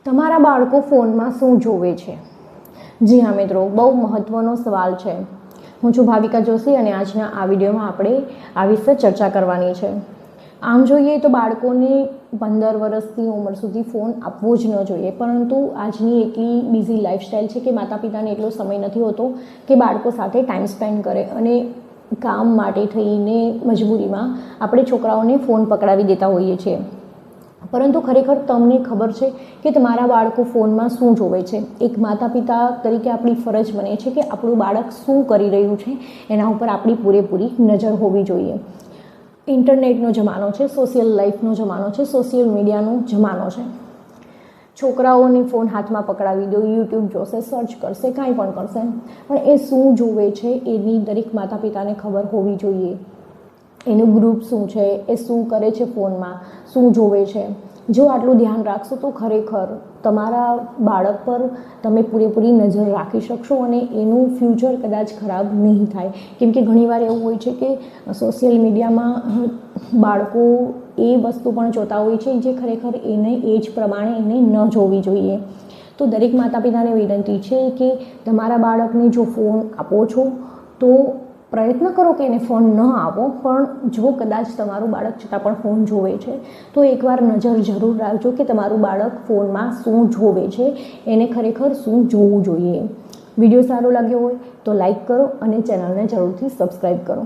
તમારા બાળકો ફોનમાં શું જોવે છે? જી હા મિત્રો, બહુ મહત્ત્વનો સવાલ છે. હું છું ભાવિકા જોશી અને આજના આ વિડીયોમાં આપણે આ વિશે ચર્ચા કરવાની છે. આમ જોઈએ તો બાળકોને 15 વર્ષની ઉંમર સુધી ફોન આપવો જ ન જોઈએ, પરંતુ આજની એટલી બિઝી લાઈફસ્ટાઈલ છે કે માતા પિતાને એટલો સમય નથી હોતો કે બાળકો સાથે ટાઈમ સ્પેન્ડ કરે, અને કામ માટે થઈને મજબૂરીમાં આપણે છોકરાઓને ફોન પકડાવી દેતા હોઈએ છીએ. પરંતુ ખરેખર તમને ખબર છે કે તમારા બાળકો ફોનમાં શું જોવે છે? એક માતા પિતા તરીકે આપણી ફરજ બને છે કે આપણું બાળક શું કરી રહ્યું છે એના ઉપર આપણી પૂરેપૂરી નજર હોવી જોઈએ. ઇન્ટરનેટનો જમાનો છે, સોશિયલ લાઈફનો જમાનો છે, સોશિયલ મીડિયાનો જમાનો છે. છોકરાઓને ફોન હાથમાં પકડાવી દો, યુટ્યુબ જોશે, સર્ચ કરશે, કાંઈ પણ કરશે, પણ એ શું જોવે છે એની દરેક માતા પિતાને ખબર હોવી જોઈએ. એનું ગ્રુપ શું છે, એ શું કરે છે, ફોનમાં શું જોવે છે. જો આટલું ધ્યાન રાખશો તો ખરેખર તમારા બાળક પર તમે પૂરેપૂરી નજર રાખી શકશો અને એનું ફ્યુચર કદાચ ખરાબ નહીં થાય. કેમ કે ઘણીવાર એવું હોય છે કે સોશિયલ મીડિયામાં બાળકો એ વસ્તુ પણ જોતા હોય છે જે ખરેખર એને એજ પ્રમાણે એને ન જોવી જોઈએ. તો દરેક માતા પિતાને વિનંતી છે કે તમારા બાળકને જો ફોન આપો છો તો પ્રયત્ન કરો કે એને ફોન ન આપો, પણ જો કદાચ તમારું બાળક છતાં પણ ફોન જોવે છે તો એકવાર નજર જરૂર રાખજો કે તમારું બાળક ફોનમાં શું જોવે છે, એને ખરેખર શું જોવું જોઈએ. વિડીયો સારો લાગ્યો હોય તો લાઈક કરો અને ચેનલને જરૂરથી સબસ્ક્રાઈબ કરો.